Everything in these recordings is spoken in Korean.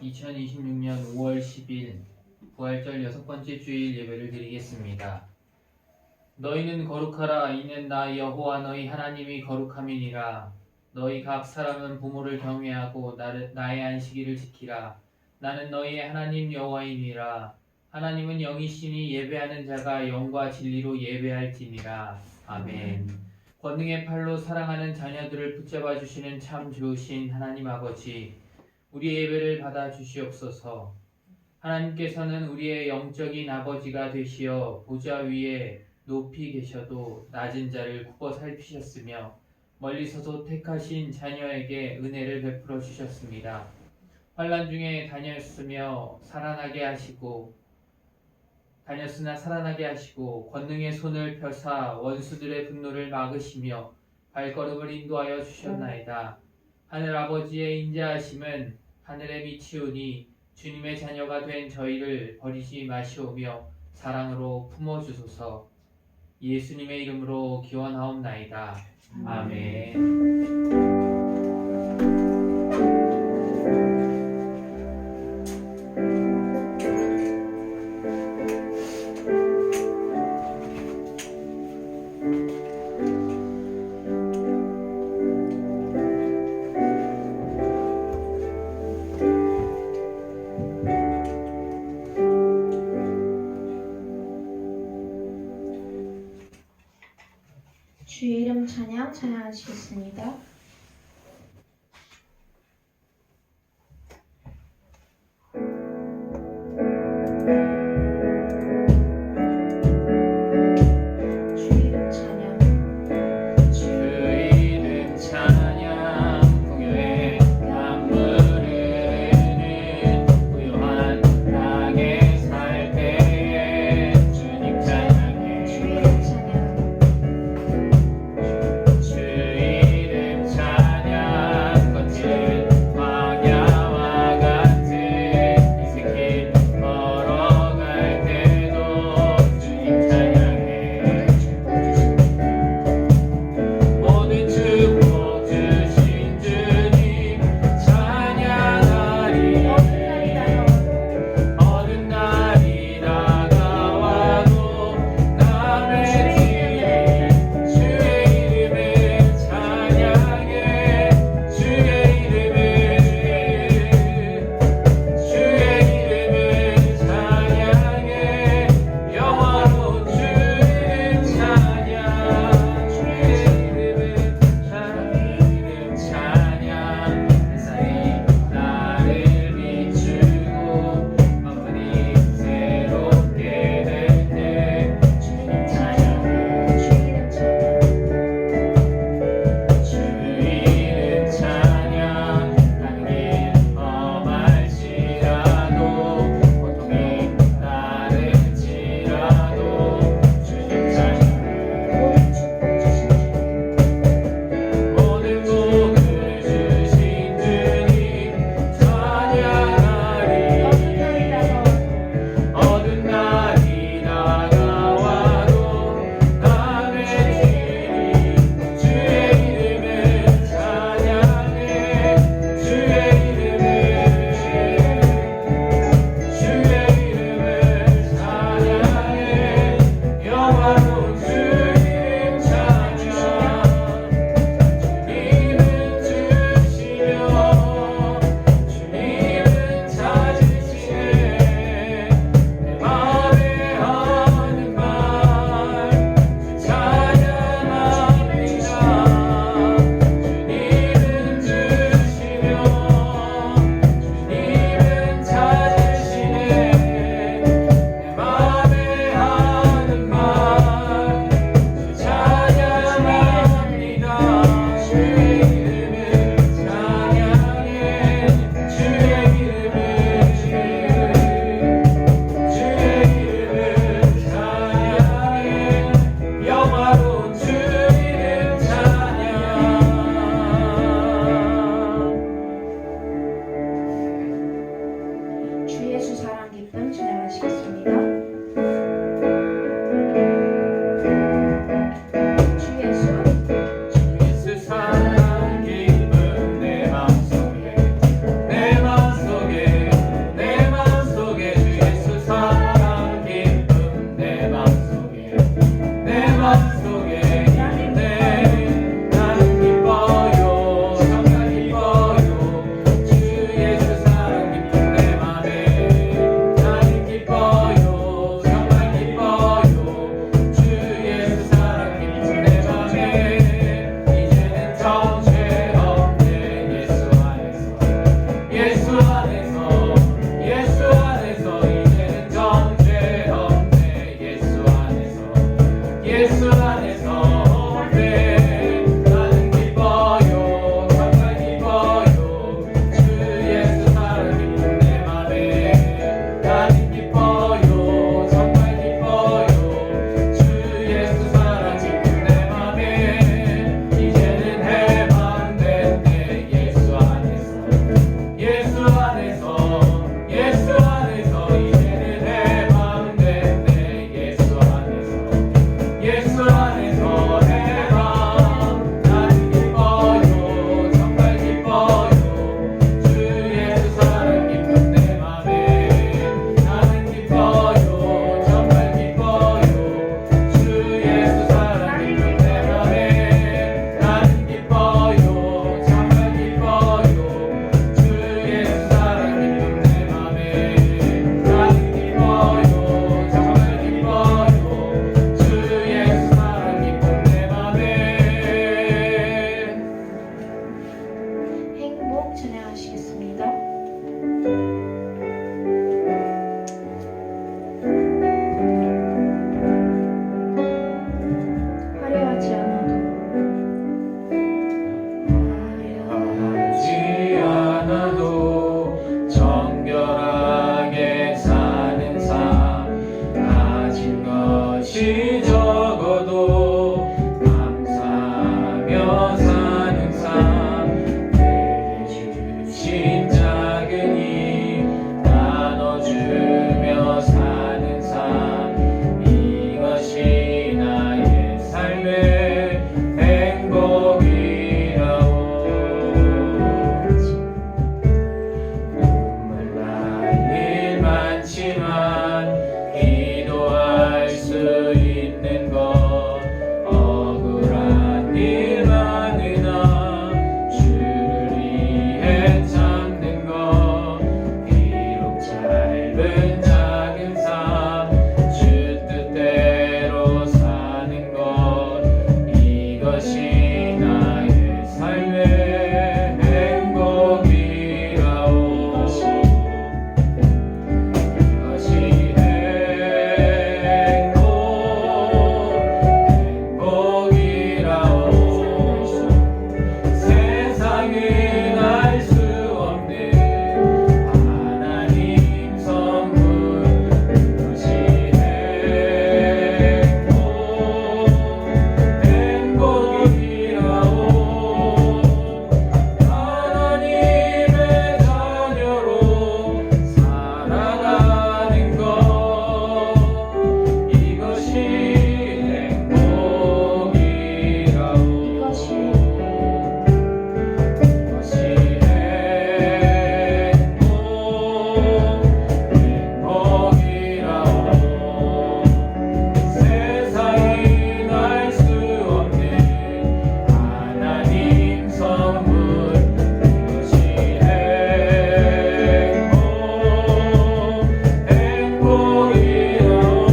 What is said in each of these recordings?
2026년 5월 10일 부활절 6번째 주일 예배를 드리겠습니다. 너희는 거룩하라. 이는 나 여호와 너희 하나님이 거룩함이니라. 너희 각 사람은 부모를 경외하고 나의 안식일을 지키라. 나는 너희의 하나님 여호와이니라. 하나님은 영이시니 예배하는 자가 영과 진리로 예배할지니라. 아멘. 권능의 팔로 사랑하는 자녀들을 붙잡아 주시는 참 좋으신 하나님 아버지, 우리의 예배를 받아 주시옵소서. 하나님께서는 우리의 영적인 아버지가 되시어 보좌 위에 높이 계셔도 낮은 자를 굽어 살피셨으며 멀리서도 택하신 자녀에게 은혜를 베풀어 주셨습니다. 환난 중에 다녔으나 살아나게 하시고 권능의 손을 펴사 원수들의 분노를 막으시며 발걸음을 인도하여 주셨나이다. 하늘 아버지의 인자하심은 하늘에 미치오니 주님의 자녀가 된 저희를 버리지 마시오며 사랑으로 품어주소서. 예수님의 이름으로 기원하옵나이다. 아멘. 주의 이름 찬양하시겠습니다. 주의 이름 찬양하시겠습니다. 화려하지 않아도 하지 않아도 정결하게 사는 삶 가진 것이 적어도 감사하며 사는 삶 내게 주신 작은 힘 나눠주며 사는 삶 이것이 나의 삶의 행복이라오 눈물 날 일 많지만 기도할 수 있는 것 억울한 일 많으나 주를 위해 참는 것 비록 짧은 작은 삶 주 뜻대로 사는 것 이것이 나의 삶의 행복이라오 이것이 행복이라오 세상은 알 수 없는 하나님 선물 이것이 행복이라오 하나님의 자녀로 살아가는 것 이것이 행복이라오 이것이 행복이라오 세상이 알 수 없는 하나님 선물 이것이 행복이라오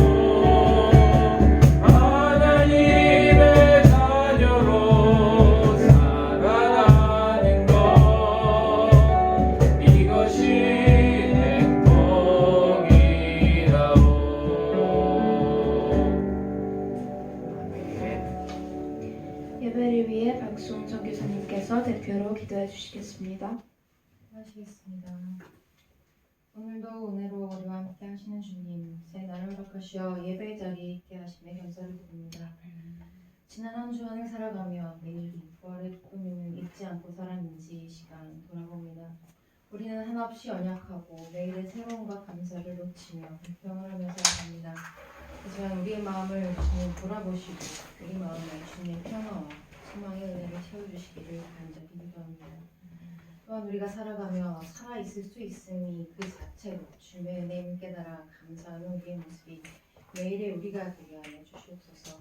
하나님의 자녀로 살아가는 것 이것이 행복이라오 예배를 위해 박수홍 교사님께서 대표로 기도해 주시겠습니다. 하시겠습니다. 오늘도 은혜로 우리와 함께 하시는 주님, 새 날을 허락하시어 예배의 자리에 있게 하심에 감사를 드립니다. 지난 한 주 안을 살아가며 매일 부활의 기쁨을 잊지 않고 살았는지 이 시간 돌아봅니다. 우리는 한없이 연약하고 매일의 새로움과 감사를 놓치며 불평을 하며 살아갑니다. 하지만 우리의 마음을 주님 돌아보시고 우리 마음에 주님의 평화와 소망의 은혜를 채워주시기를 간절히 기도합니다. 또한 우리가 살아가며 살아있을 수 있음이 그 자체로 주님의 은혜임을 깨달아 감사하는 우리의 모습이 매일의 우리가 되게 하여 주시옵소서.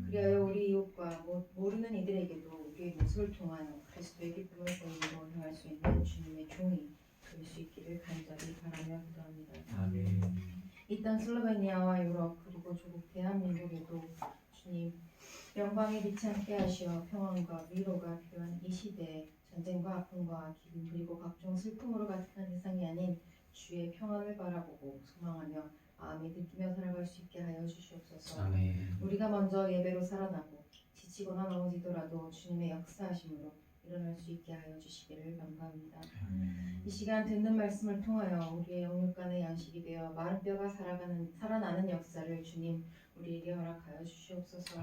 그리하여 우리 이웃과 모르는 이들에게도 우리의 모습을 통하여 그리스도의 기쁨을 보이고 행할 수 있는 주님의 종이 될 수 있기를 간절히 바라며 기도합니다. 이 땅 슬로베니아와 유럽 그리고 조국 대한민국에도 주님 영광의 빛이 함께 하시어 평안과 위로가 필요한 이 시대에 전쟁과 아픔과 기근 그리고 각종 슬픔으로 가득한 세상이 아닌 주의 평안을 바라보고 소망하며 마음이 느끼며 살아갈 수 있게 하여 주시옵소서. 우리가 먼저 예배로 살아나고 지치거나 넘어지더라도 주님의 역사하심으로 일어날 수 있게 하여 주시기를 감사합니다. 이 시간 듣는 말씀을 통하여 우리의 영육간의 양식이 되어 마른 뼈가 살아나는 역사를 주님 우리에게 허락하여 주시옵소서.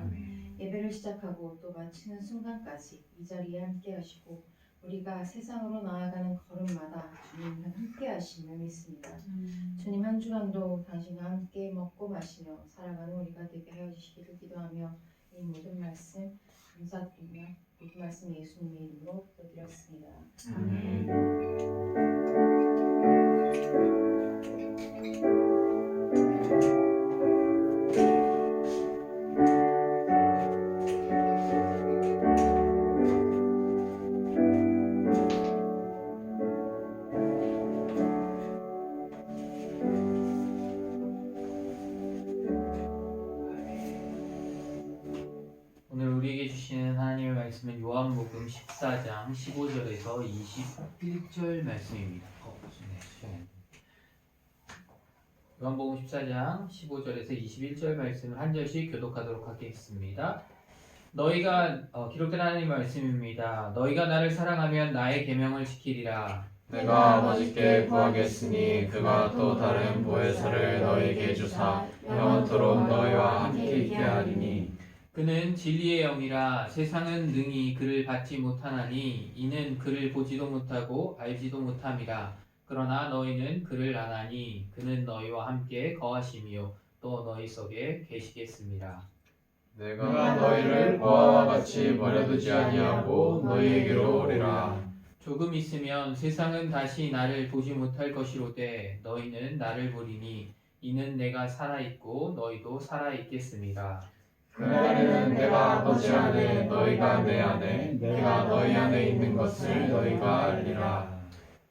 예배를 시작하고 또 마치는 순간까지 이 자리에 함께 하시고 우리가 세상으로 나아가는 걸음마다 주님과 함께 하심을 믿습니다. 주님 한 주간도 당신과 함께 먹고 마시며 살아가는 우리가 되게 하여 주시기를 기도하며 이 모든 말씀 감사드리며 모든 말씀 예수님의 이름으로 기도드렸습니다. 오늘 우리에게 주시는 하나님의 말씀은 요한복음 14 14장 15절에서 21절 말씀입니다. 요한복음 14장 15절에서 21절 말씀을 한 절씩 교독하도록 하겠습니다. 기록된 하나님의 말씀입니다. 너희가 나를 사랑하면 나의 계명을 지키리라. 내가 아버지께 구하겠으니 그가 또 다른 보혜사를 너희에게 주사 영원토록 너희와 함께 있게 하리니 그는 진리의 영이라. 세상은 능히 그를 받지 못하나니 이는 그를 보지도 못하고 알지도 못함이라. 그러나 너희는 그를 아나니 그는 너희와 함께 거하시며 또 너희 속에 계시겠습니다. 내가 너희를 보아와 같이 버려두지 아니하고 너희에게로 오리라. 조금 있으면 세상은 다시 나를 보지 못할 것이로되 너희는 나를 보리니 이는 내가 살아있고 너희도 살아있겠습니다. 그날에는 내가 아버지 안에 너희가 내 안에 내가 너희 안에 있는 것을 너희가 알리라.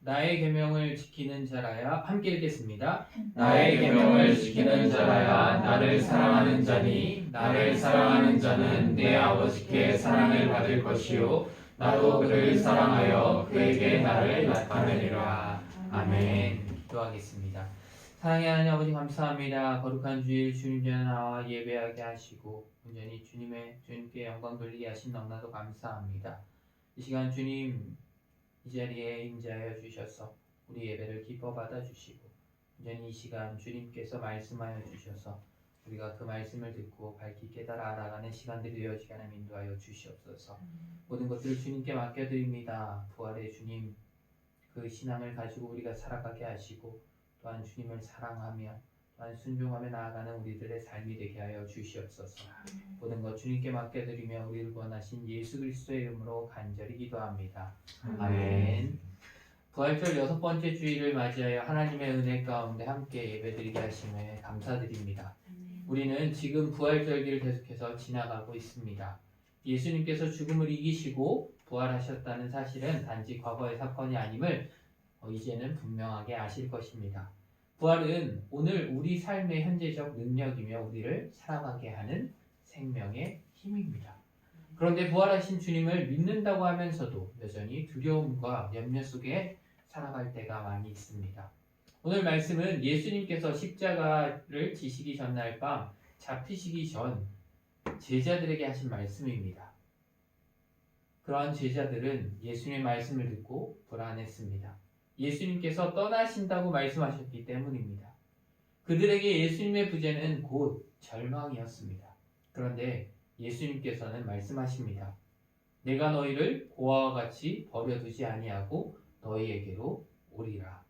나의 계명을 지키는 자라야. 함께 읽겠습니다. 나의 계명을 지키는 자라야 나를 사랑하는 자니 나를 사랑하는 자는 내 아버지께 사랑을 받을 것이요 나도 그를 사랑하여 그에게 나를 나타내리라. 아멘. 기도하겠습니다. 사랑의 하나님 아버지 감사합니다. 거룩한 주일 주님 전에 나와 예배하게 하시고 온전히 주님께 영광 돌리게 하신 너무나도 감사합니다. 이 시간 주님 이 자리에 임재하여 주셔서 우리 예배를 기뻐 받아 주시고 온전히 이 시간 주님께서 말씀하여 주셔서 우리가 그 말씀을 듣고 밝히 깨달아 알아가는 시간들이 되어지게 하는 인도하여 주시옵소서. 모든 것들을 주님께 맡겨드립니다. 부활의 주님 그 신앙을 가지고 우리가 살아가게 하시고 또한 주님을 사랑하며 또한 순종하며 나아가는 우리들의 삶이 되게 하여 주시옵소서. 모든 것 주님께 맡겨드리며 우리를 구원하신 예수 그리스도의 이름으로 간절히 기도합니다. 아멘. 부활절 6번째 주일을 맞이하여 하나님의 은혜 가운데 함께 예배드리게 하심에 감사드립니다. 우리는 지금 부활절기를 계속해서 지나가고 있습니다. 예수님께서 죽음을 이기시고 부활하셨다는 사실은 단지 과거의 사건이 아님을 이제는 분명하게 아실 것입니다. 부활은 오늘 우리 삶의 현재적 능력이며 우리를 살아가게 하는 생명의 힘입니다. 그런데 부활하신 주님을 믿는다고 하면서도 여전히 두려움과 염려 속에 살아갈 때가 많이 있습니다. 오늘 말씀은 예수님께서 십자가를 지시기 전날 밤 잡히시기 전 제자들에게 하신 말씀입니다. 그러한 제자들은 예수님의 말씀을 듣고 불안했습니다. 예수님께서 떠나신다고 말씀하셨기 때문입니다. 그들에게 예수님의 부재는 곧 절망이었습니다. 그런데 예수님께서는 말씀하십니다. 내가 너희를 고아와 같이 버려두지 아니하고 너희에게로 오리라.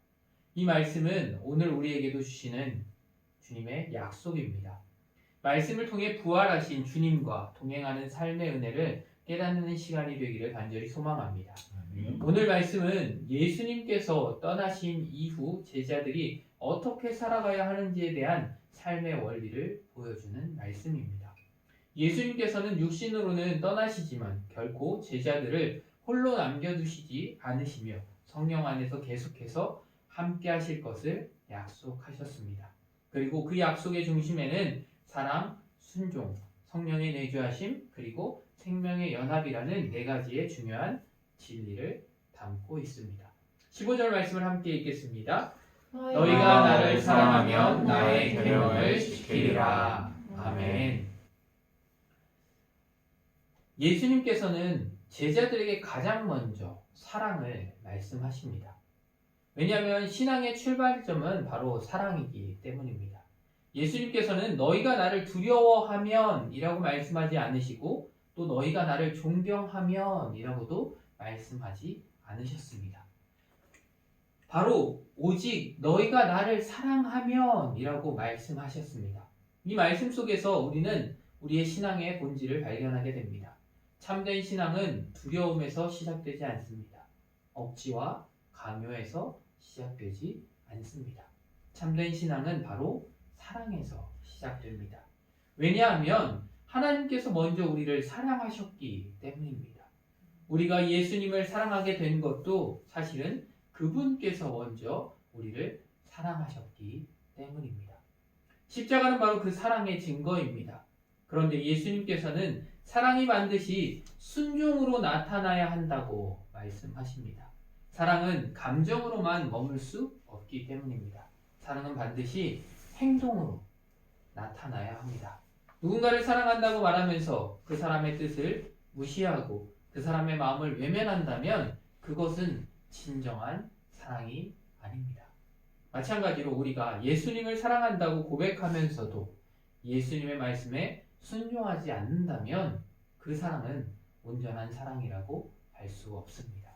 이 말씀은 오늘 우리에게도 주시는 주님의 약속입니다. 말씀을 통해 부활하신 주님과 동행하는 삶의 은혜를 깨닫는 시간이 되기를 간절히 소망합니다. 오늘 말씀은 예수님께서 떠나신 이후 제자들이 어떻게 살아가야 하는지에 대한 삶의 원리를 보여주는 말씀입니다. 예수님께서는 육신으로는 떠나시지만 결코 제자들을 홀로 남겨두시지 않으시며 성령 안에서 계속해서 함께 하실 것을 약속하셨습니다. 그리고 그 약속의 중심에는 사랑, 순종, 성령의 내주하심, 그리고 생명의 연합이라는 4가지의 중요한 진리를 담고 있습니다. 15절 말씀을 함께 읽겠습니다. 너희가 나를 사랑하면 나의 계명을 지키리라. 아멘. 예수님께서는 제자들에게 가장 먼저 사랑을 말씀하십니다. 왜냐하면 신앙의 출발점은 바로 사랑이기 때문입니다. 예수님께서는 너희가 나를 두려워하면 이라고 말씀하지 않으시고 또 너희가 나를 존경하면 이라고도 말씀하지 않으셨습니다. 바로 오직 너희가 나를 사랑하면 이라고 말씀하셨습니다. 이 말씀 속에서 우리는 우리의 신앙의 본질을 발견하게 됩니다. 참된 신앙은 두려움에서 시작되지 않습니다. 억지와 강요에서 시작되지 않습니다. 참된 신앙은 바로 사랑에서 시작됩니다. 왜냐하면 하나님께서 먼저 우리를 사랑하셨기 때문입니다. 우리가 예수님을 사랑하게 된 것도 사실은 그분께서 먼저 우리를 사랑하셨기 때문입니다. 십자가는 바로 그 사랑의 증거입니다. 그런데 예수님께서는 사랑이 반드시 순종으로 나타나야 한다고 말씀하십니다. 사랑은 감정으로만 머물 수 없기 때문입니다. 사랑은 반드시 행동으로 나타나야 합니다. 누군가를 사랑한다고 말하면서 그 사람의 뜻을 무시하고 그 사람의 마음을 외면한다면 그것은 진정한 사랑이 아닙니다. 마찬가지로 우리가 예수님을 사랑한다고 고백하면서도 예수님의 말씀에 순종하지 않는다면 그 사랑은 온전한 사랑이라고 할 수 없습니다.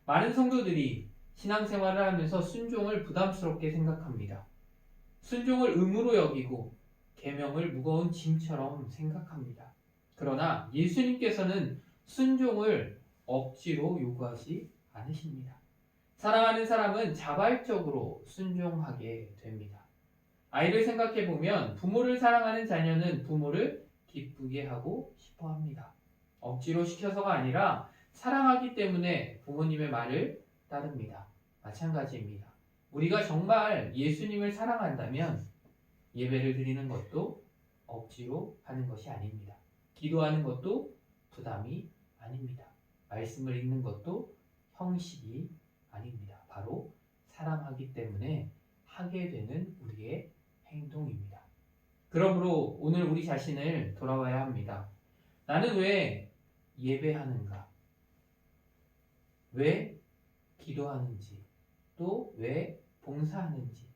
많은 성도들이 신앙생활을 하면서 순종을 부담스럽게 생각합니다. 순종을 의무로 여기고 계명을 무거운 짐처럼 생각합니다. 그러나 예수님께서는 순종을 억지로 요구하지 않으십니다. 사랑하는 사람은 자발적으로 순종하게 됩니다. 아이를 생각해 보면 부모를 사랑하는 자녀는 부모를 기쁘게 하고 싶어 합니다. 억지로 시켜서가 아니라 사랑하기 때문에 부모님의 말을 따릅니다. 마찬가지입니다. 우리가 정말 예수님을 사랑한다면 예배를 드리는 것도 억지로 하는 것이 아닙니다. 기도하는 것도 부담이 아닙니다. 말씀을 읽는 것도 형식이 아닙니다. 바로 사랑하기 때문에 하게 되는 우리의 행동입니다. 그러므로 오늘 우리 자신을 돌아봐야 합니다. 나는 왜 예배하는가? 왜 기도하는지? 또 왜 봉사하는지?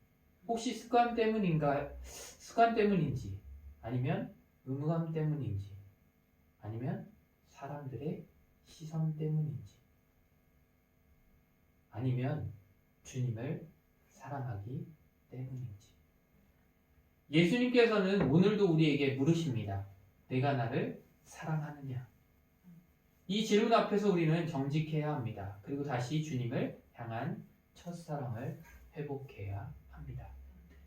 혹시 습관 때문인지? 아니면 의무감 때문인지? 아니면 사람들의 시선 때문인지? 아니면 주님을 사랑하기 때문인지? 예수님께서는 오늘도 우리에게 물으십니다. 내가 나를 사랑하느냐? 이 질문 앞에서 우리는 정직해야 합니다. 그리고 다시 주님을 향한 첫사랑을 회복해야 합니다.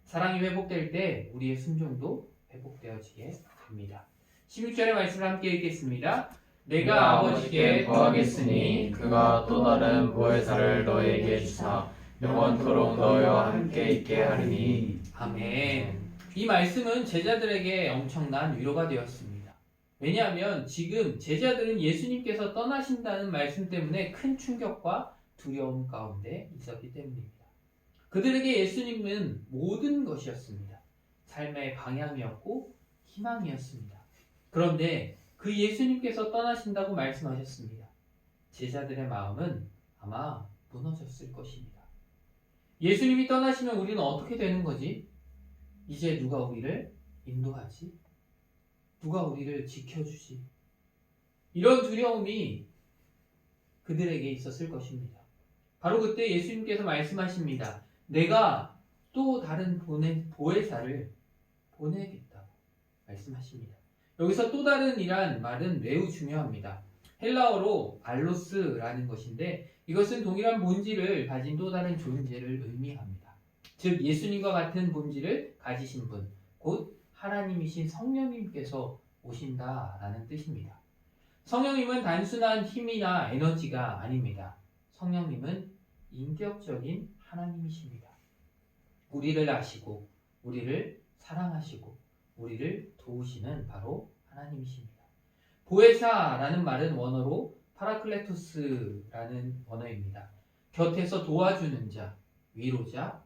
사랑이 회복될 때 우리의 순종도 회복되어지게 됩니다. 16절의 말씀을 함께 읽겠습니다. 내가 아버지께 구하겠으니 그가 또 다른 보혜사를 너에게 주사 영원토록 너희와 함께 있게 하리니. 아멘. 이 말씀은 제자들에게 엄청난 위로가 되었습니다. 왜냐하면 지금 제자들은 예수님께서 떠나신다는 말씀 때문에 큰 충격과 두려움 가운데 있었기 때문입니다. 그들에게 예수님은 모든 것이었습니다. 삶의 방향이었고 희망이었습니다. 그런데 그 예수님께서 떠나신다고 말씀하셨습니다. 제자들의 마음은 아마 무너졌을 것입니다. 예수님이 떠나시면 우리는 어떻게 되는 거지? 이제 누가 우리를 인도하지? 누가 우리를 지켜주지? 이런 두려움이 그들에게 있었을 것입니다. 바로 그때 예수님께서 말씀하십니다. 내가 또 다른 보혜사를 보내겠다고 말씀하십니다. 여기서 또 다른 이란 말은 매우 중요합니다. 헬라어로 알로스라는 것인데 이것은 동일한 본질을 가진 또 다른 존재를 의미합니다. 즉 예수님과 같은 본질을 가지신 분, 곧 하나님이신 성령님께서 오신다라는 뜻입니다. 성령님은 단순한 힘이나 에너지가 아닙니다. 성령님은 인격적인 하나님이십니다. 우리를 아시고 우리를 사랑하시고 우리를 도우시는 바로 하나님이십니다. 보혜사라는 말은 원어로 파라클레토스라는 원어입니다. 곁에서 도와주는 자, 위로자,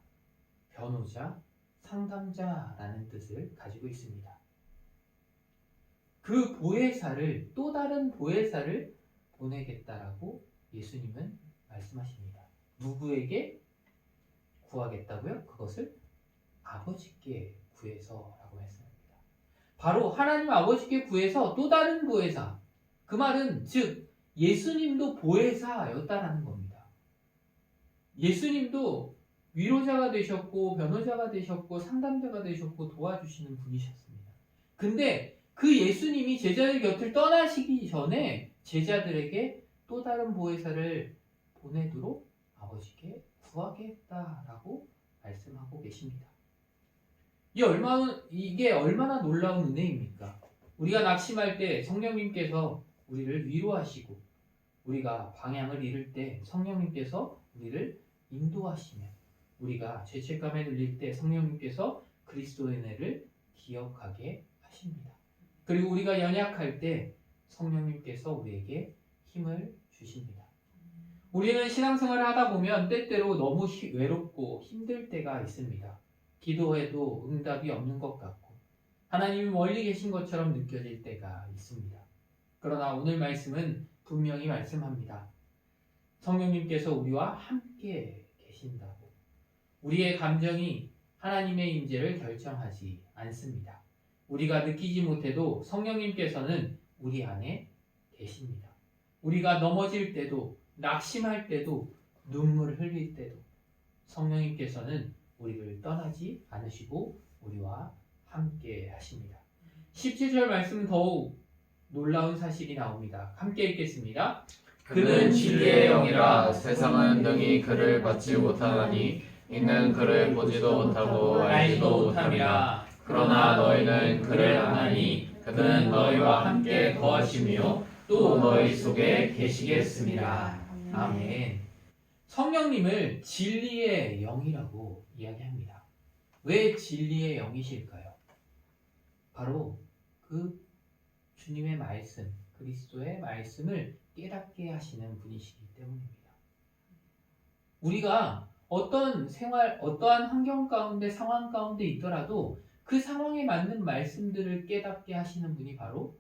변호자, 상담자라는 뜻을 가지고 있습니다. 그 보혜사를 또 다른 보혜사를 보내겠다라고 예수님은 말씀하십니다. 누구에게 구하겠다고요? 그것을 아버지께 구해서라고 말씀합니다. 바로 하나님 아버지께 구해서 또 다른 보혜사. 그 말은 즉 예수님도 보혜사였다라는 겁니다. 예수님도 위로자가 되셨고 변호자가 되셨고 상담자가 되셨고 도와주시는 분이셨습니다. 근데 그 예수님이 제자들 곁을 떠나시기 전에 제자들에게 또 다른 보혜사를 보내도록 아버지께 구하겠다라고 말씀하고 계십니다. 이게 얼마나 놀라운 은혜입니까? 우리가 낙심할 때 성령님께서 우리를 위로하시고 우리가 방향을 잃을 때 성령님께서 우리를 인도하시며 우리가 죄책감에 눌릴 때 성령님께서 그리스도의 은혜를 기억하게 하십니다. 그리고 우리가 연약할 때 성령님께서 우리에게 힘을 주십니다. 우리는 신앙생활을 하다 보면 때때로 너무 외롭고 힘들 때가 있습니다. 기도해도 응답이 없는 것 같고 하나님이 멀리 계신 것처럼 느껴질 때가 있습니다. 그러나 오늘 말씀은 분명히 말씀합니다. 성령님께서 우리와 함께 계신다고. 우리의 감정이 하나님의 임재를 결정하지 않습니다. 우리가 느끼지 못해도 성령님께서는 우리 안에 계십니다. 우리가 넘어질 때도, 낙심할 때도, 눈물을 흘릴 때도 성령님께서는 우리를 떠나지 않으시고 우리와 함께 하십니다. 17절 말씀은 더욱 놀라운 사실이 나옵니다. 함께 읽겠습니다. 그는 진리의 영이라 세상은 능히 그를 받지 못하나니 이는 그를 보지도 못하고 알지도 못함이라. 그러나 너희는 그를 아나니 그는 너희와 함께 거하시며 또 너희 속에 계시겠습니다. 아멘. 성령님을 진리의 영이라고 이야기합니다. 왜 진리의 영이실까요? 바로 그 주님의 말씀, 그리스도의 말씀을 깨닫게 하시는 분이시기 때문입니다. 우리가 어떤 생활, 어떠한 환경 가운데, 상황 가운데 있더라도 그 상황에 맞는 말씀들을 깨닫게 하시는 분이 바로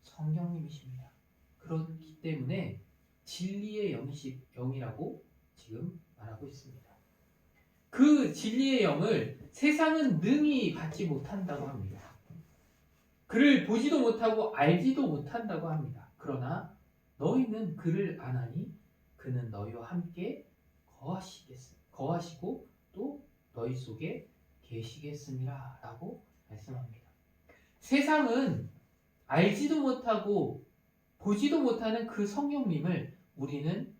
성령님이십니다. 그렇기 때문에 진리의 영이라고 지금 말하고 있습니다. 그 진리의 영을 세상은 능히 받지 못한다고 합니다. 그를 보지도 못하고 알지도 못한다고 합니다. 그러나 너희는 그를 아나니 그는 너희와 함께 거하시고 또 너희 속에 계시겠습니다 라고 말씀합니다. 세상은 알지도 못하고 보지도 못하는 그 성령님을 우리는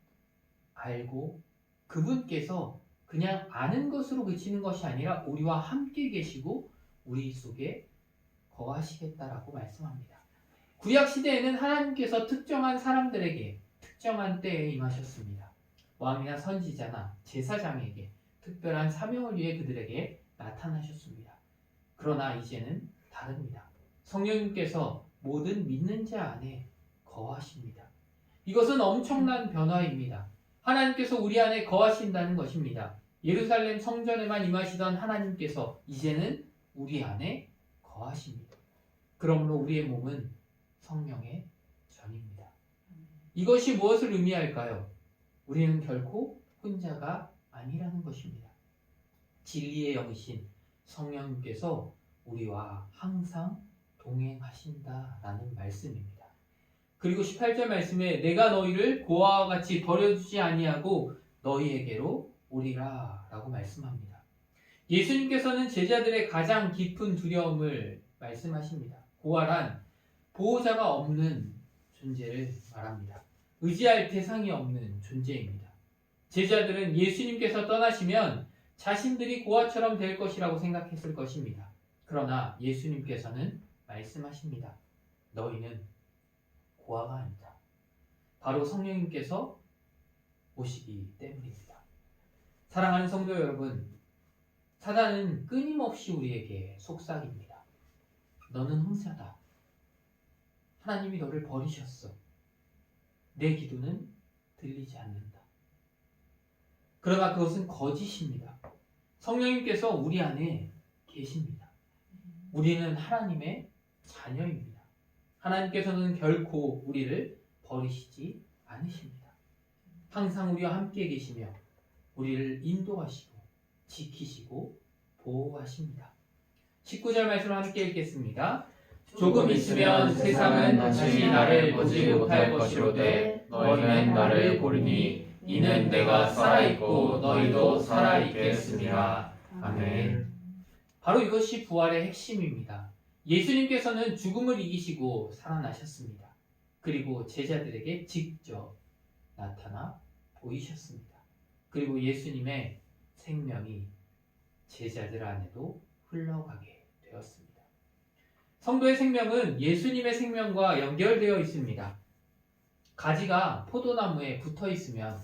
알고 그분께서 그냥 아는 것으로 그치는 것이 아니라 우리와 함께 계시고 우리 속에 거하시겠다라고 말씀합니다. 구약 시대에는 하나님께서 특정한 사람들에게 특정한 때에 임하셨습니다. 왕이나 선지자나 제사장에게 특별한 사명을 위해 그들에게 나타나셨습니다. 그러나 이제는 다릅니다. 성령님께서 모든 믿는 자 안에 거하십니다. 이것은 엄청난 변화입니다. 하나님께서 우리 안에 거하신다는 것입니다. 예루살렘 성전에만 임하시던 하나님께서 이제는 우리 안에 거하십니다. 그러므로 우리의 몸은 성령의 전입니다. 이것이 무엇을 의미할까요? 우리는 결코 혼자가 아니라는 것입니다. 진리의 영이신 성령님께서 우리와 항상 동행하신다라는 말씀입니다. 그리고 18절 말씀에 내가 너희를 고아와 같이 버려두지 아니하고 너희에게로 오리라 라고 말씀합니다. 예수님께서는 제자들의 가장 깊은 두려움을 말씀하십니다. 고아란 보호자가 없는 존재를 말합니다. 의지할 대상이 없는 존재입니다. 제자들은 예수님께서 떠나시면 자신들이 고아처럼 될 것이라고 생각했을 것입니다. 그러나 예수님께서는 말씀하십니다. 너희는 고아가 아니다. 바로 성령님께서 오시기 때문입니다. 사랑하는 성도 여러분, 사단은 끊임없이 우리에게 속삭입니다. 너는 혼자다. 하나님이 너를 버리셨어. 내 기도는 들리지 않는다. 그러나 그것은 거짓입니다. 성령님께서 우리 안에 계십니다. 우리는 하나님의 자녀입니다. 하나님께서는 결코 우리를 버리시지 않으십니다. 항상 우리와 함께 계시며 우리를 인도하시고 지키시고 보호하십니다. 19절 말씀을 함께 읽겠습니다. 조금 있으면 세상은 다시 나를 보지 못할 것이로되 너희는 나를 보리니 이는 내가 살아있고 너희도 살아있겠습니다. 아멘. 바로 이것이 부활의 핵심입니다. 예수님께서는 죽음을 이기시고 살아나셨습니다. 그리고 제자들에게 직접 나타나 보이셨습니다. 그리고 예수님의 생명이 제자들 안에도 흘러가게 되었습니다. 성도의 생명은 예수님의 생명과 연결되어 있습니다. 가지가 포도나무에 붙어 있으면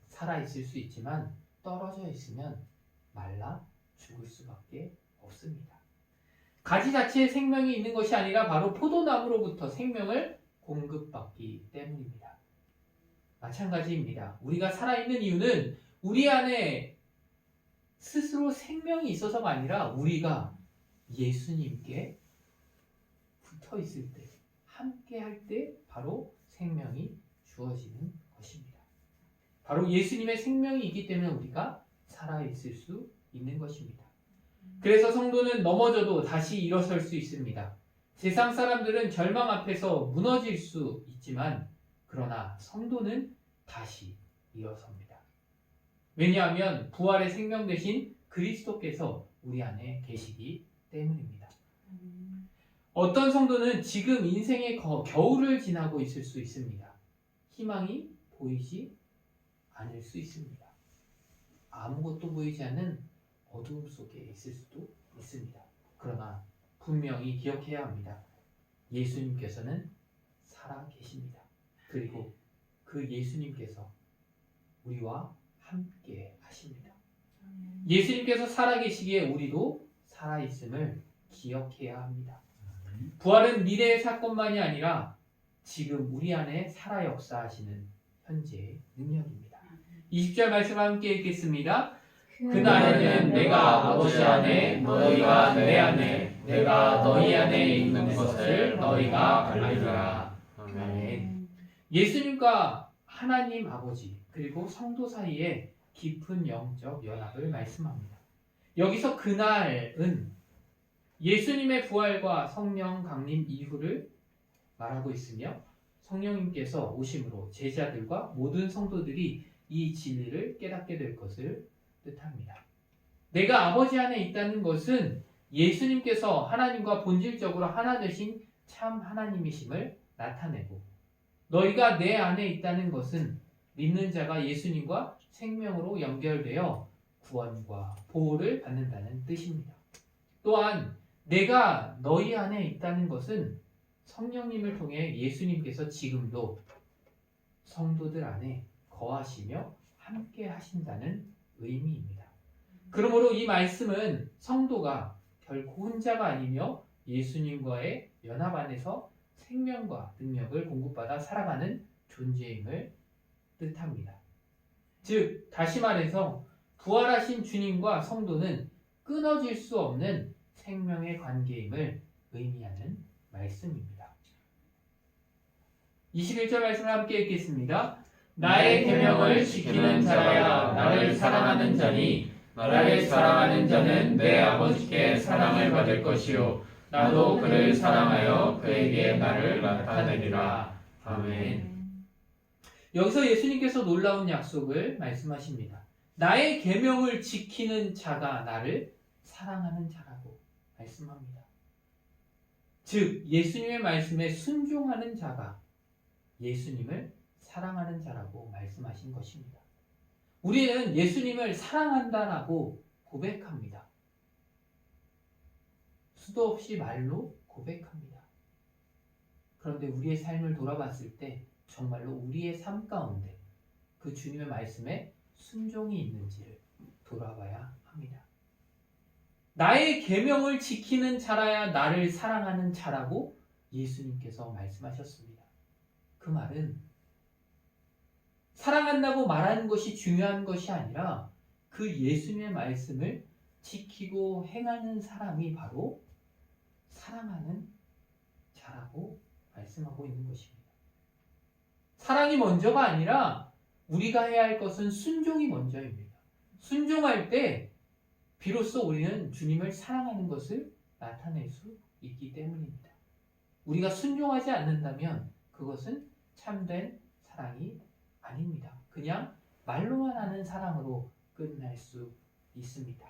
살아있을 수 있지만 떨어져 있으면 말라 죽을 수밖에 없습니다. 가지 자체에 생명이 있는 것이 아니라 바로 포도나무로부터 생명을 공급받기 때문입니다. 마찬가지입니다. 우리가 살아있는 이유는 우리 안에 스스로 생명이 있어서가 아니라 우리가 예수님께 붙어 있을 때, 함께 할 때 바로 생명이 주어지는 것입니다. 바로 예수님의 생명이 있기 때문에 우리가 살아있을 수 있는 것입니다. 그래서 성도는 넘어져도 다시 일어설 수 있습니다. 세상 사람들은 절망 앞에서 무너질 수 있지만 그러나 성도는 다시 일어섭니다. 왜냐하면 부활의 생명 대신 그리스도께서 우리 안에 계시기 때문입니다. 어떤 성도는 지금 인생의 겨울을 지나고 있을 수 있습니다. 희망이 보이지 않을 수 있습니다. 아무것도 보이지 않는 어두움 속에 있을 수도 있습니다. 그러나 분명히 기억해야 합니다. 예수님께서는 살아 계십니다. 그리고 그 예수님께서 우리와 함께 하십니다. 예수님께서 살아 계시기에 우리도 살아 있음을 기억해야 합니다. 부활은 미래의 사건만이 아니라 지금 우리 안에 살아 역사하시는 현재의 능력입니다. 20절 말씀 함께 읽겠습니다. 그날에는 내가 아버지 안에 너희가 내 안에 내가 너희 안에 있는 것을 너희가 알리라. 아멘. 예수님과 하나님 아버지 그리고 성도 사이에 깊은 영적 연합을 말씀합니다. 여기서 그날은 예수님의 부활과 성령 강림 이후를 말하고 있으며 성령님께서 오심으로 제자들과 모든 성도들이 이 진리를 깨닫게 될 것을 뜻합니다. 내가 아버지 안에 있다는 것은 예수님께서 하나님과 본질적으로 하나 되신 참 하나님이심을 나타내고 너희가 내 안에 있다는 것은 믿는 자가 예수님과 생명으로 연결되어 구원과 보호를 받는다는 뜻입니다. 또한 내가 너희 안에 있다는 것은 성령님을 통해 예수님께서 지금도 성도들 안에 거하시며 함께 하신다는 의미입니다. 그러므로 이 말씀은 성도가 결코 혼자가 아니며 예수님과의 연합 안에서 생명과 능력을 공급받아 살아가는 존재임을 뜻합니다. 즉 다시 말해서 부활하신 주님과 성도는 끊어질 수 없는 생명의 관계임을 의미하는 말씀입니다. 21절 말씀을 함께 읽겠습니다. 나의 계명을 지키는 자라야 나를 사랑하는 자니 나를 사랑하는 자는 내 아버지께 사랑을 받을 것이요 나도 그를 사랑하여 그에게 나를 나타내리라. 아멘. 여기서 예수님께서 놀라운 약속을 말씀하십니다. 나의 계명을 지키는 자가 나를 사랑하는 자라고 말씀합니다. 즉 예수님의 말씀에 순종하는 자가 예수님을 사랑하는 자라고 말씀하신 것입니다. 우리는 예수님을 사랑한다라고 고백합니다. 수도 없이 말로 고백합니다. 그런데 우리의 삶을 돌아봤을 때 정말로 우리의 삶 가운데 그 주님의 말씀에 순종이 있는지를 돌아봐야 합니다. 나의 계명을 지키는 자라야 나를 사랑하는 자라고 예수님께서 말씀하셨습니다. 그 말은 사랑한다고 말하는 것이 중요한 것이 아니라 그 예수님의 말씀을 지키고 행하는 사람이 바로 사랑하는 자라고 말씀하고 있는 것입니다. 사랑이 먼저가 아니라 우리가 해야 할 것은 순종이 먼저입니다. 순종할 때 비로소 우리는 주님을 사랑하는 것을 나타낼 수 있기 때문입니다. 우리가 순종하지 않는다면 그것은 참된 사랑이 아닙니다. 그냥 말로만 하는 사랑으로 끝날 수 있습니다.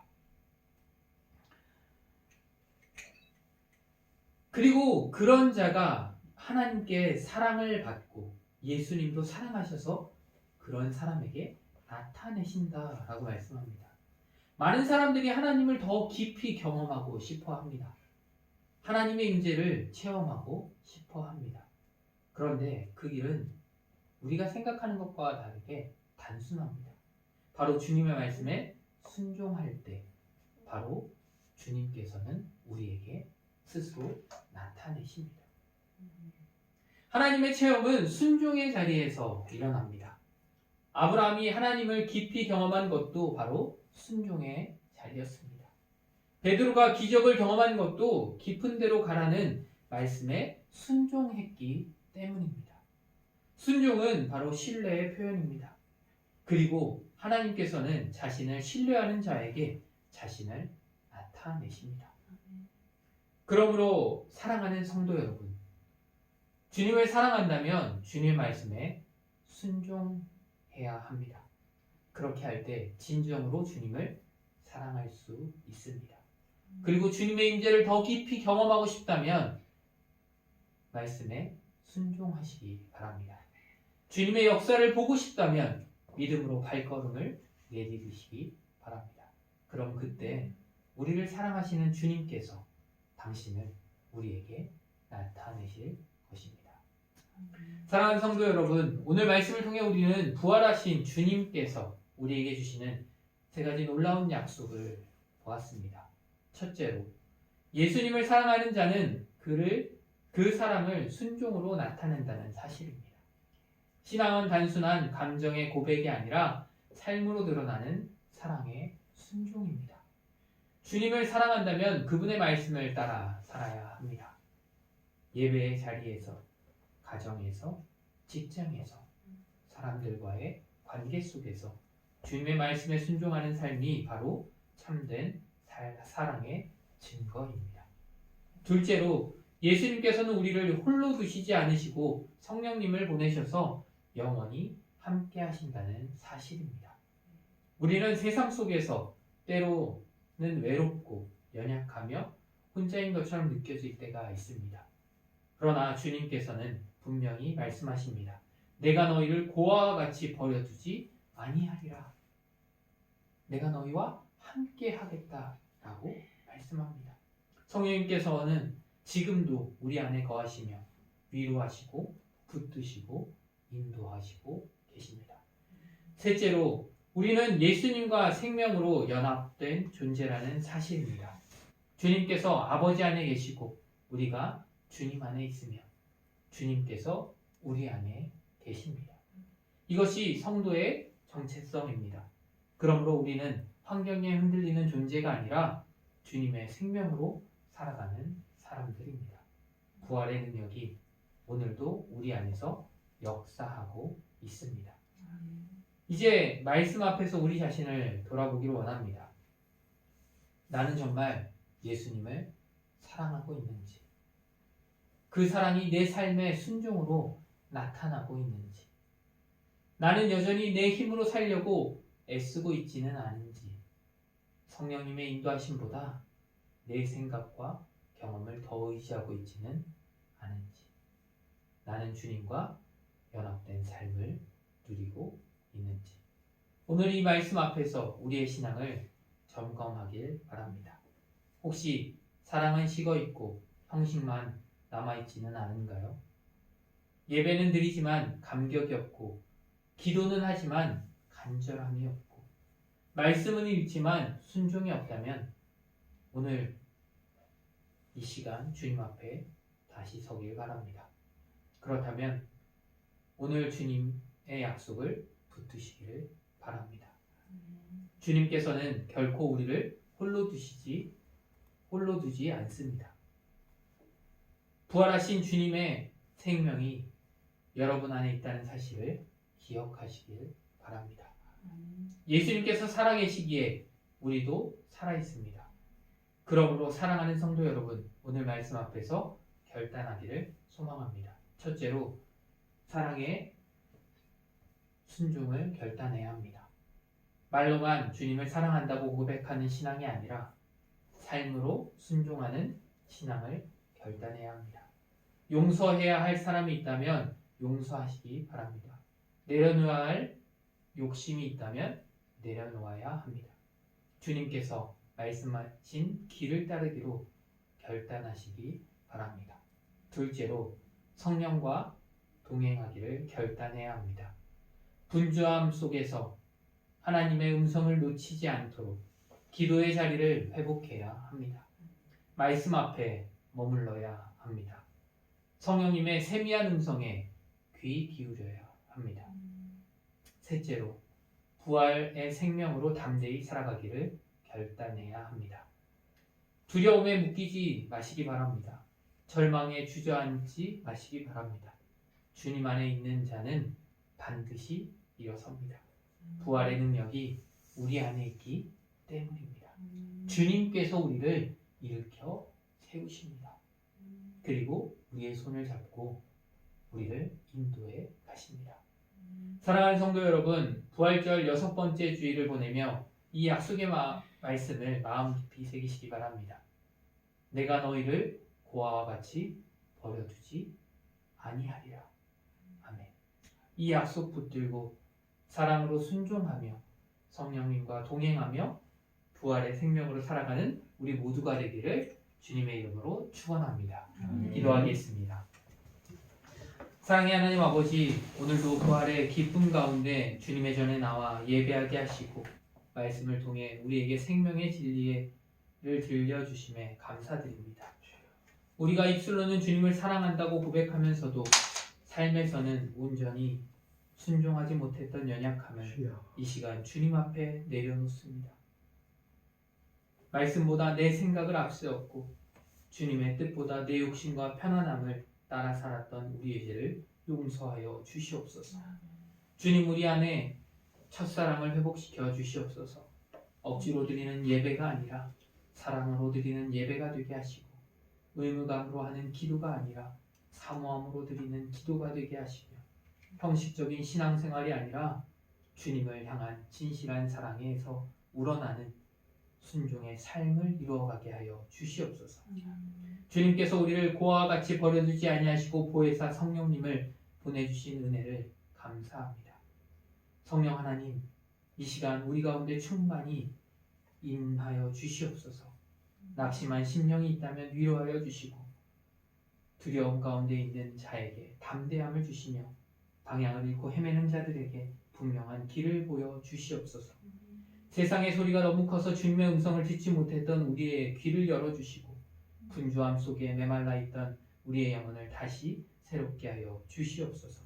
그리고 그런 자가 하나님께 사랑을 받고 예수님도 사랑하셔서 그런 사람에게 나타내신다라고 말씀합니다. 많은 사람들이 하나님을 더 깊이 경험하고 싶어 합니다. 하나님의 임재를 체험하고 싶어 합니다. 그런데 그 길은 우리가 생각하는 것과 다르게 단순합니다. 바로 주님의 말씀에 순종할 때 바로 주님께서는 우리에게 스스로 나타내십니다. 하나님의 체험은 순종의 자리에서 일어납니다. 아브라함이 하나님을 깊이 경험한 것도 바로 순종의 자리였습니다. 베드로가 기적을 경험한 것도 깊은 데로 가라는 말씀에 순종했기 때문입니다. 순종은 바로 신뢰의 표현입니다. 그리고 하나님께서는 자신을 신뢰하는 자에게 자신을 나타내십니다. 그러므로 사랑하는 성도 여러분, 주님을 사랑한다면 주님의 말씀에 순종해야 합니다. 그렇게 할 때 진정으로 주님을 사랑할 수 있습니다. 그리고 주님의 임재를 더 깊이 경험하고 싶다면 말씀에 순종하시기 바랍니다. 주님의 역사를 보고 싶다면 믿음으로 발걸음을 내디디시기 바랍니다. 그럼 그때 우리를 사랑하시는 주님께서 당신을 우리에게 나타내실 것입니다. 사랑하는 성도 여러분, 오늘 말씀을 통해 우리는 부활하신 주님께서 우리에게 주시는 세 가지 놀라운 약속을 보았습니다. 첫째로, 예수님을 사랑하는 자는 그 사랑을 순종으로 나타낸다는 사실입니다. 신앙은 단순한 감정의 고백이 아니라 삶으로 드러나는 사랑의 순종입니다. 주님을 사랑한다면 그분의 말씀을 따라 살아야 합니다. 예배의 자리에서, 가정에서, 직장에서, 사람들과의 관계 속에서 주님의 말씀에 순종하는 삶이 바로 참된 사랑의 증거입니다. 둘째로, 예수님께서는 우리를 홀로 두시지 않으시고 성령님을 보내셔서 영원히 함께 하신다는 사실입니다. 우리는 세상 속에서 때로는 외롭고 연약하며 혼자인 것처럼 느껴질 때가 있습니다. 그러나 주님께서는 분명히 말씀하십니다. 내가 너희를 고아와 같이 버려두지 아니하리라. 내가 너희와 함께 하겠다라고 말씀합니다. 성령님께서는 지금도 우리 안에 거하시며 위로하시고 붙드시고 인도하시고 계십니다. 셋째로, 우리는 예수님과 생명으로 연합된 존재라는 사실입니다. 주님께서 아버지 안에 계시고 우리가 주님 안에 있으며 주님께서 우리 안에 계십니다. 이것이 성도의 정체성입니다. 그러므로 우리는 환경에 흔들리는 존재가 아니라 주님의 생명으로 살아가는 사람들입니다. 부활의 능력이 오늘도 우리 안에서 역사하고 있습니다. 이제 말씀 앞에서 우리 자신을 돌아보기를 원합니다. 나는 정말 예수님을 사랑하고 있는지, 그 사랑이 내 삶의 순종으로 나타나고 있는지, 나는 여전히 내 힘으로 살려고 애쓰고 있지는 않은지, 성령님의 인도하심보다 내 생각과 경험을 더 의지하고 있지는 않은지, 나는 주님과 연합된 삶을 누리고 있는지, 오늘 이 말씀 앞에서 우리의 신앙을 점검하길 바랍니다. 혹시 사랑은 식어있고 형식만 남아있지는 않은가요? 예배는 드리지만 감격이 없고, 기도는 하지만 간절함이 없고, 말씀은 읽지만 순종이 없다면 오늘 이 시간 주님 앞에 다시 서길 바랍니다. 그렇다면 오늘 주님의 약속을 붙드시기를 바랍니다. 주님께서는 결코 우리를 홀로 두지 않습니다. 부활하신 주님의 생명이 여러분 안에 있다는 사실을 기억하시길 바랍니다. 예수님께서 살아계시기에 우리도 살아있습니다. 그러므로 사랑하는 성도 여러분, 오늘 말씀 앞에서 결단하기를 소망합니다. 첫째로, 사랑의 순종을 결단해야 합니다. 말로만 주님을 사랑한다고 고백하는 신앙이 아니라 삶으로 순종하는 신앙을 결단해야 합니다. 용서해야 할 사람이 있다면 용서하시기 바랍니다. 내려놓아야 할 욕심이 있다면 내려놓아야 합니다. 주님께서 말씀하신 길을 따르기로 결단하시기 바랍니다. 둘째로, 성령과 동행하기를 결단해야 합니다. 분주함 속에서 하나님의 음성을 놓치지 않도록 기도의 자리를 회복해야 합니다. 말씀 앞에 머물러야 합니다. 성령님의 세미한 음성에 귀 기울여야 합니다. 셋째로, 부활의 생명으로 담대히 살아가기를 결단해야 합니다. 두려움에 묶이지 마시기 바랍니다. 절망에 주저앉지 마시기 바랍니다. 주님 안에 있는 자는 반드시 일어섭니다. 부활의 능력이 우리 안에 있기 때문입니다. 주님께서 우리를 일으켜 세우십니다. 그리고 우리의 손을 잡고 우리를 인도해 가십니다. 사랑하는 성도 여러분, 부활절 6번째 주일을 보내며 이 약속의 말씀을 마음 깊이 새기시기 바랍니다. 내가 너희를 고아와 같이 버려두지 아니하리라. 아멘. 이 약속 붙들고 사랑으로 순종하며 성령님과 동행하며 부활의 생명으로 살아가는 우리 모두가 되기를 주님의 이름으로 축원합니다. 기도하겠습니다. 사랑의 하나님 아버지, 오늘도 부활의 기쁨 가운데 주님의 전에 나와 예배하게 하시고 말씀을 통해 우리에게 생명의 진리를 들려주심에 감사드립니다. 우리가 입술로는 주님을 사랑한다고 고백하면서도 삶에서는 온전히 순종하지 못했던 연약함을 이 시간 주님 앞에 내려놓습니다. 말씀보다 내 생각을 앞세웠고 주님의 뜻보다 내 욕심과 편안함을 따라 살았던 우리의 죄를 용서하여 주시옵소서. 주님, 우리 안에 첫사랑을 회복시켜 주시옵소서. 억지로 드리는 예배가 아니라 사랑으로 드리는 예배가 되게 하시고 의무감으로 하는 기도가 아니라 사모함으로 드리는 기도가 되게 하시며 형식적인 신앙생활이 아니라 주님을 향한 진실한 사랑에서 우러나는 순종의 삶을 이루어가게 하여 주시옵소서. 주님께서 우리를 고아와 같이 버려두지 아니하시고 보혜사 성령님을 보내주신 은혜를 감사합니다. 성령 하나님, 이 시간 우리 가운데 충만히 임하여 주시옵소서. 낙심한 심령이 있다면 위로하여 주시고 두려움 가운데 있는 자에게 담대함을 주시며 방향을 잃고 헤매는 자들에게 분명한 길을 보여 주시옵소서. 세상의 소리가 너무 커서 주님의 음성을 듣지 못했던 우리의 귀를 열어주시고 분주함 속에 메말라 있던 우리의 영혼을 다시 새롭게 하여 주시옵소서.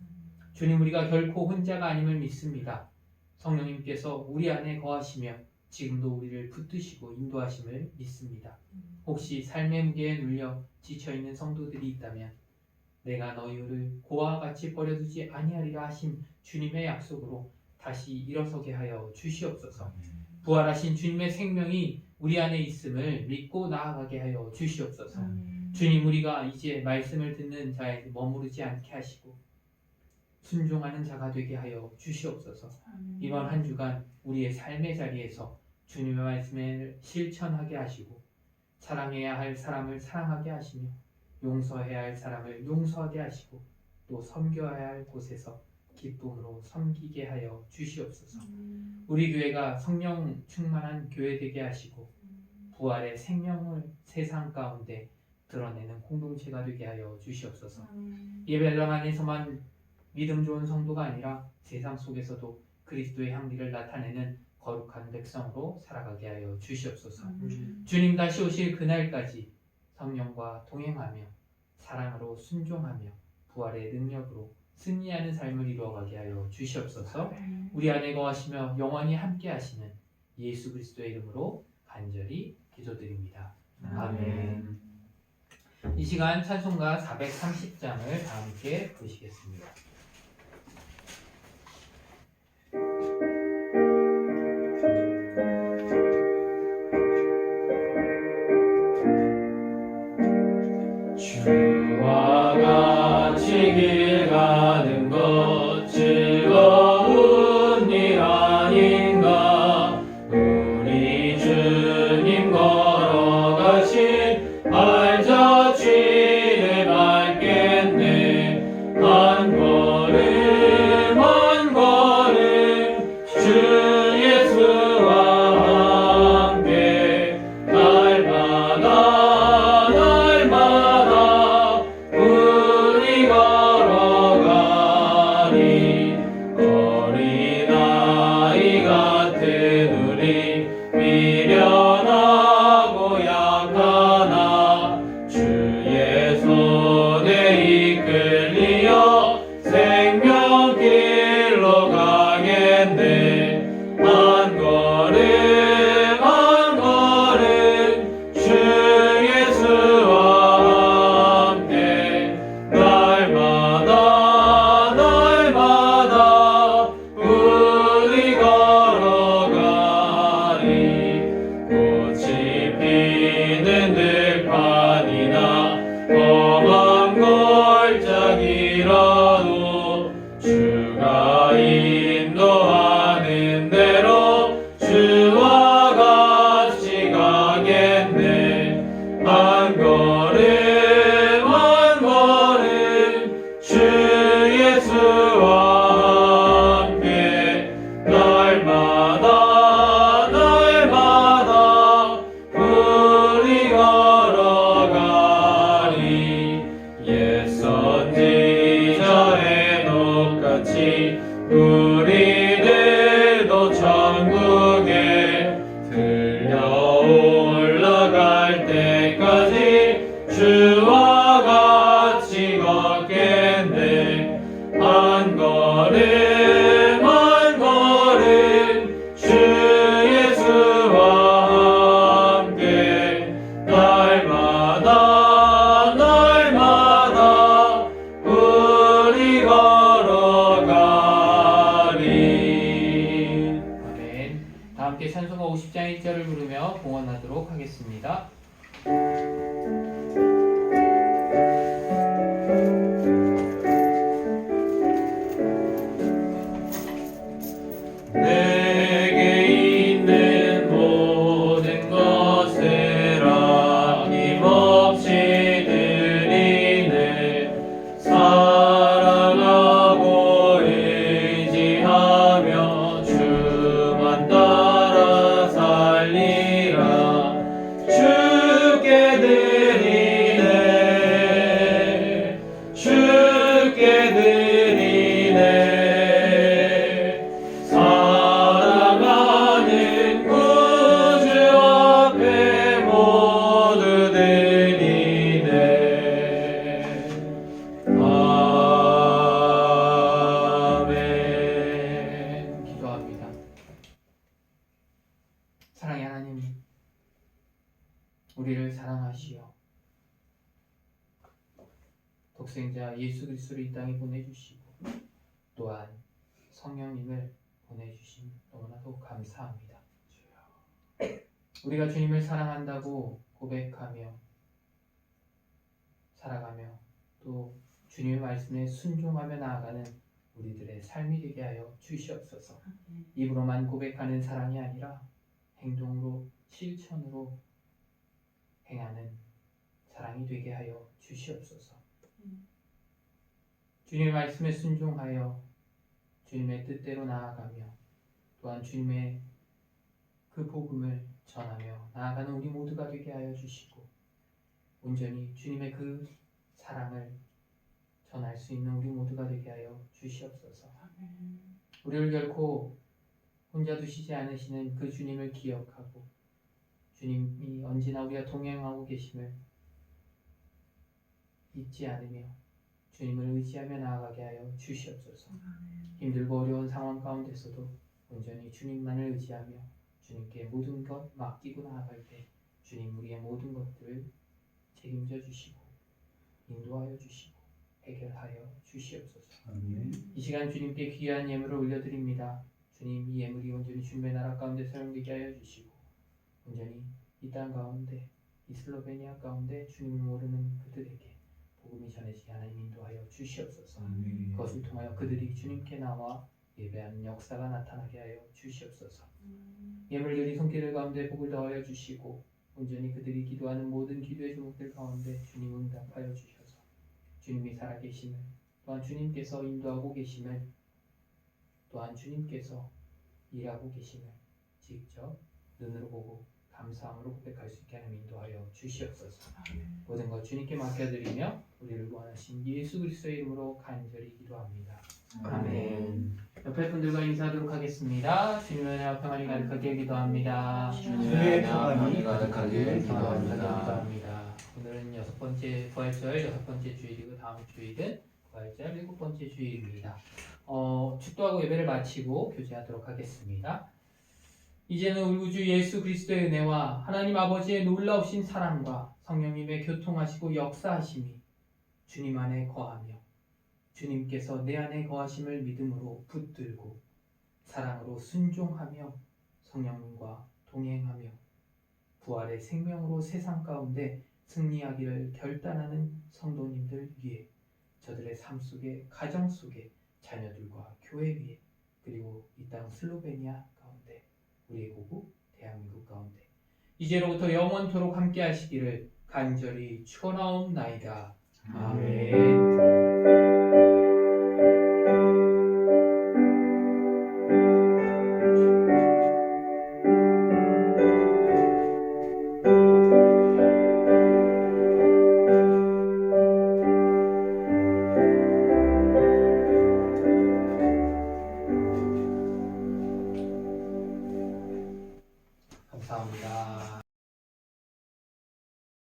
주님, 우리가 결코 혼자가 아님을 믿습니다. 성령님께서 우리 안에 거하시며 지금도 우리를 붙드시고 인도하심을 믿습니다. 혹시 삶의 무게에 눌려 지쳐있는 성도들이 있다면 내가 너희를 고아와 같이 버려두지 아니하리라 하신 주님의 약속으로 다시 일어서게 하여 주시옵소서. 부활하신 주님의 생명이 우리 안에 있음을 믿고 나아가게 하여 주시옵소서. 주님, 우리가 이제 말씀을 듣는 자에 머무르지 않게 하시고 순종하는 자가 되게 하여 주시옵소서. 이번 한 주간 우리의 삶의 자리에서 주님의 말씀을 실천하게 하시고 사랑해야 할 사람을 사랑하게 하시며 용서해야 할 사람을 용서하게 하시고 또 섬겨야 할 곳에서 기쁨으로 섬기게 하여 주시옵소서. 우리 교회가 성령 충만한 교회 되게 하시고 부활의 생명을 세상 가운데 드러내는 공동체가 되게 하여 주시옵소서. 예배당 안에서만 믿음 좋은 성도가 아니라 세상 속에서도 그리스도의 향기를 나타내는 거룩한 백성으로 살아가게 하여 주시옵소서. 주님 다시 오실 그날까지 성령과 동행하며 사랑으로 순종하며 부활의 능력으로 승리하는 삶을 이루어가게 하여 주시옵소서. 우리 안에 거하시며 영원히 함께 하시는 예수 그리스도의 이름으로 간절히 기도드립니다. 아멘. 이 시간 찬송가 430장을 다 함께 보시겠습니다. 주와 같이 길 가는 것 즐거운 일 아닌가. 우리 주님 걸어가신 발자취를 밟겠네. 한 번 천국에 들려 올라갈 때까지 주와 같이 걷겠네. 한 걸음 한 걸음 주 예수와 함께 날마다 날마다 우리 걸어가리. 아멘. 다 함께 찬송가 50장 1절을 부르며 봉헌하도록 하겠습니다. 내게 있는 모든 것을 아낌없이 드리네. 사랑하고 의지하며 주만 따라 살리라. 주께 드리네. 주께 드리네. 사랑하는 구주 앞에 모두 드리네. 아멘. 기도합니다. 사랑의 하나님, 우리를 사랑하시어 독생자 예수 그리스도를 이 땅에 보내주시고 또한 성령님을 보내주신 너무나도 감사합니다. 우리가 주님을 사랑한다고 고백하며 살아가며 또 주님의 말씀에 순종하며 나아가는 우리들의 삶이 되게 하여 주시옵소서. 입으로만 고백하는 사랑이 아니라 행동으로 실천으로 행하는 사랑이 되게 하여 주시옵소서. 주님의 말씀에 순종하여 주님의 뜻대로 나아가며 또한 주님의 그 복음을 전하며 나아가는 우리 모두가 되게 하여 주시고 온전히 주님의 그 사랑을 전할 수 있는 우리 모두가 되게 하여 주시옵소서. 우리를 결코 혼자 두시지 않으시는 그 주님을 기억하고 주님이 언제나 우리와 동행하고 계심을 잊지 않으며 주님을 의지하며 나아가게 하여 주시옵소서. 힘들고 어려운 상황 가운데서도 온전히 주님만을 의지하며 주님께 모든 것 맡기고 나아갈 때 주님 우리의 모든 것들을 책임져 주시고 인도하여 주시고 해결하여 주시옵소서. 이 시간 주님께 귀한 예물을 올려드립니다. 주님, 이 예물이 온전히 주님의 나라 가운데 사용되게 하여 주시고 온전히 이 땅 가운데 이 슬로베니아 가운데 주님을 모르는 그들에게 복음이 전해지게 하나님 인도하여 주시옵소서. 그것을 통하여 그들이 주님께 나와 예배하는 역사가 나타나게 하여 주시옵소서. 예물들이 손길을 가운데 복을 더하여 주시고 온전히 그들이 기도하는 모든 기도의 제목들 가운데 주님 응답하여 주셔서 주님이 살아계심을 또한 주님께서 인도하고 계심을 또한 주님께서 일하고 계심을 직접 눈으로 보고 감사함으로 고백할 수 있게 하는 인도하여 주시옵소서. 모든 것 주님께 맡겨드리며 우리를 구원하신 예수 그리스도의 이름으로 간절히 기도합니다. 아멘. 옆에 분들과 인사하도록 하겠습니다. 주님의 은혜와 평안이 가득하게 기도합니다. 주님의 평안이 가득하게 기도합니다. 오늘은 여섯 번째 부활절 여섯 번째 주일이고 다음 주일은 부활절 일곱 번째 주일입니다. 축도하고 예배를 마치고 교제하도록 하겠습니다. 이제는 우리 구주 예수 그리스도의 은혜와 하나님 아버지의 놀라우신 사랑과 성령님의 교통하시고 역사하심이 주님 안에 거하며 주님께서 내 안에 거하심을 믿음으로 붙들고 사랑으로 순종하며 성령님과 동행하며 부활의 생명으로 세상 가운데 승리하기를 결단하는 성도님들 위해 저들의 삶 속에 가정 속에 자녀들과 교회 위에 그리고 이 땅 슬로베니아 가운데 우리의 고국 대한민국 가운데 이제로부터 영원토록 함께 하시기를 간절히 축원하옵나이다. 아멘.